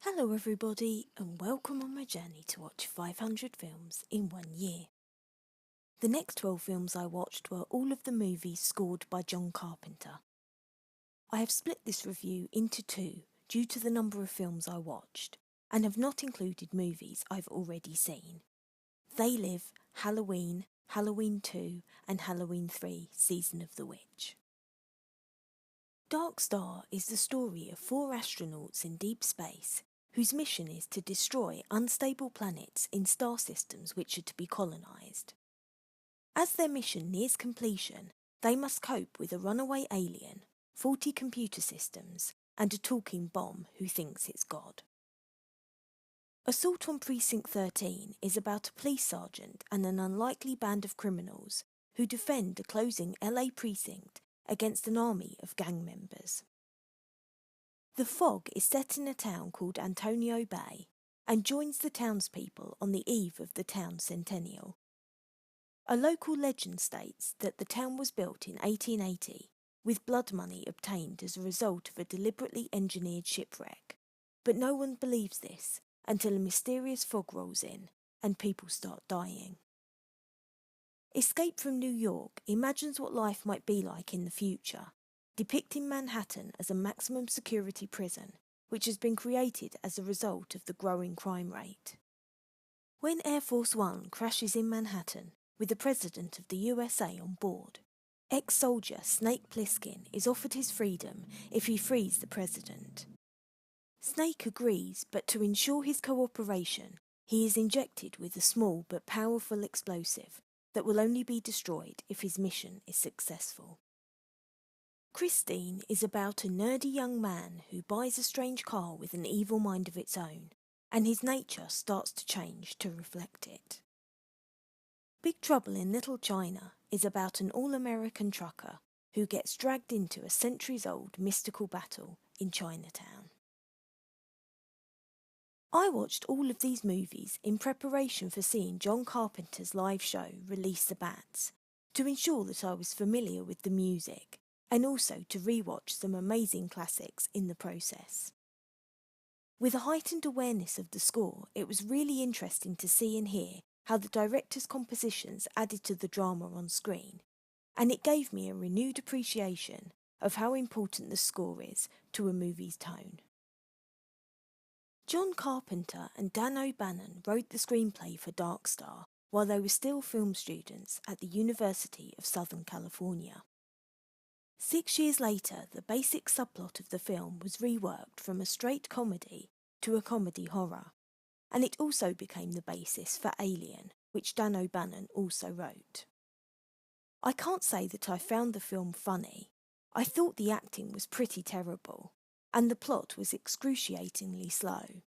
Hello everybody and welcome on my journey to watch 500 films in 1 year. The next 12 films I watched were all of the movies scored by John Carpenter. I have split this review into two due to the number of films I watched and have not included movies I've already seen. They Live, Halloween, Halloween 2 and Halloween 3 Season of the Witch. Dark Star is the story of 4 astronauts in deep space whose mission is to destroy unstable planets in star systems which are to be colonised. As their mission nears completion, they must cope with a runaway alien, faulty computer systems, and a talking bomb who thinks it's God. Assault on Precinct 13 is about a police sergeant and an unlikely band of criminals who defend a closing LA precinct against an army of gang members. The Fog is set in a town called Antonio Bay and joins the townspeople on the eve of the town's centennial. A local legend states that the town was built in 1880 with blood money obtained as a result of a deliberately engineered shipwreck, but no one believes this until a mysterious fog rolls in and people start dying. Escape from New York imagines what life might be like in the future, depicting Manhattan as a maximum security prison, which has been created as a result of the growing crime rate. When Air Force One crashes in Manhattan, with the President of the USA on board, ex-soldier Snake Plissken is offered his freedom if he frees the President. Snake agrees, but to ensure his cooperation, he is injected with a small but powerful explosive that will only be destroyed if his mission is successful. Christine is about a nerdy young man who buys a strange car with an evil mind of its own, and his nature starts to change to reflect it. Big Trouble in Little China is about an all-American trucker who gets dragged into a centuries-old mystical battle in Chinatown. I watched all of these movies in preparation for seeing John Carpenter's live show Release the Bats, to ensure that I was familiar with the music, and also to rewatch some amazing classics in the process. With a heightened awareness of the score, it was really interesting to see and hear how the director's compositions added to the drama on screen, and it gave me a renewed appreciation of how important the score is to a movie's tone. John Carpenter and Dan O'Bannon wrote the screenplay for Dark Star while they were still film students at the University of Southern California. 6 years later, the basic subplot of the film was reworked from a straight comedy to a comedy horror, and it also became the basis for Alien, which Dan O'Bannon also wrote. I can't say that I found the film funny. I thought the acting was pretty terrible, and the plot was excruciatingly slow,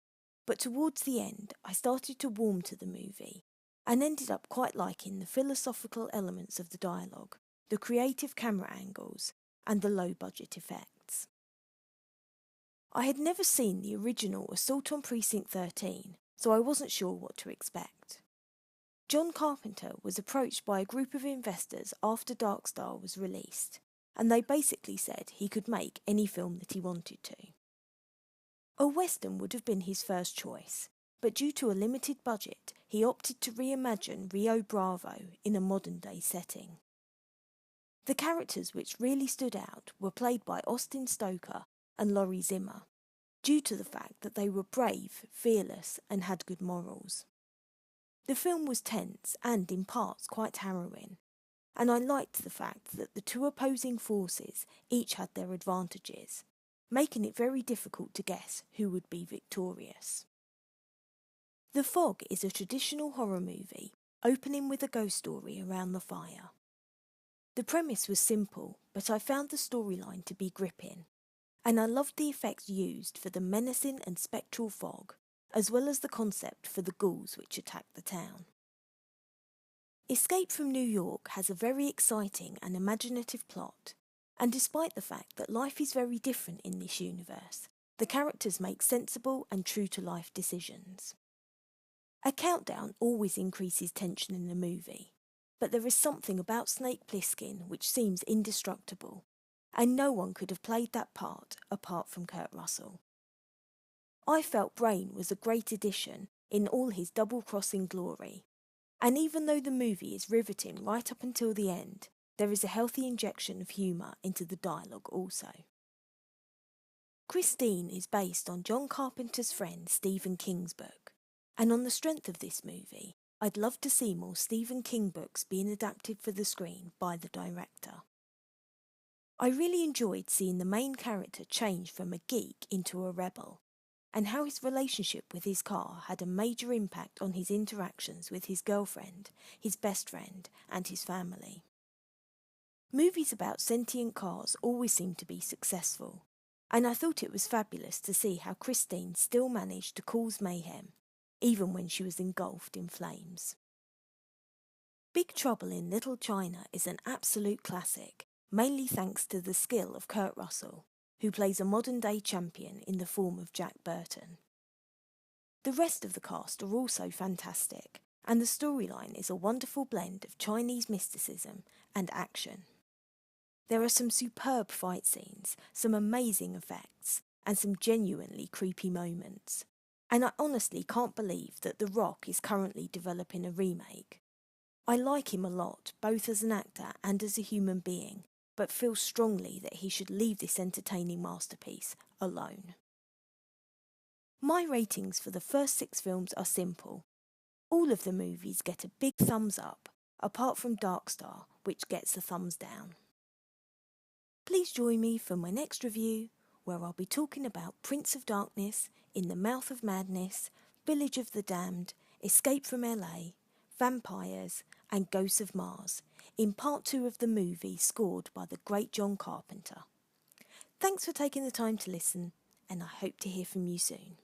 but towards the end I started to warm to the movie, and ended up quite liking the philosophical elements of the dialogue, the creative camera angles, and the low-budget effects. I had never seen the original Assault on Precinct 13, so I wasn't sure what to expect. John Carpenter was approached by a group of investors after Dark Star was released, and they basically said he could make any film that he wanted to. A western would have been his first choice, but due to a limited budget, he opted to reimagine Rio Bravo in a modern-day setting. The characters which really stood out were played by Austin Stoker and Laurie Zimmer, due to the fact that they were brave, fearless, and had good morals. The film was tense and, in parts, quite harrowing, and I liked the fact that the two opposing forces each had their advantages, making it very difficult to guess who would be victorious. The Fog is a traditional horror movie, opening with a ghost story around the fire. The premise was simple, but I found the storyline to be gripping, and I loved the effects used for the menacing and spectral fog, as well as the concept for the ghouls which attack the town. Escape from New York has a very exciting and imaginative plot, and despite the fact that life is very different in this universe, the characters make sensible and true-to-life decisions. A countdown always increases tension in a movie, but there is something about Snake Plissken which seems indestructible, and no one could have played that part apart from Kurt Russell. I felt Brain was a great addition in all his double-crossing glory, and even though the movie is riveting right up until the end, there is a healthy injection of humour into the dialogue also. Christine is based on John Carpenter's friend Stephen King's book, and on the strength of this movie, I'd love to see more Stephen King books being adapted for the screen by the director. I really enjoyed seeing the main character change from a geek into a rebel, and how his relationship with his car had a major impact on his interactions with his girlfriend, his best friend, and his family. Movies about sentient cars always seem to be successful, and I thought it was fabulous to see how Christine still managed to cause mayhem, even when she was engulfed in flames. Big Trouble in Little China is an absolute classic, mainly thanks to the skill of Kurt Russell, who plays a modern-day champion in the form of Jack Burton. The rest of the cast are also fantastic, and the storyline is a wonderful blend of Chinese mysticism and action. There are some superb fight scenes, some amazing effects, and some genuinely creepy moments. And I honestly can't believe that The Rock is currently developing a remake. I like him a lot, both as an actor and as a human being, but feel strongly that he should leave this entertaining masterpiece alone. My ratings for the first 6 films are simple. All of the movies get a big thumbs up, apart from Dark Star, which gets a thumbs down. Please join me for my next review, where I'll be talking about Prince of Darkness, In the Mouth of Madness, Village of the Damned, Escape from LA, Vampires, and Ghosts of Mars, in part 2 of the movie scored by the great John Carpenter. Thanks for taking the time to listen, and I hope to hear from you soon.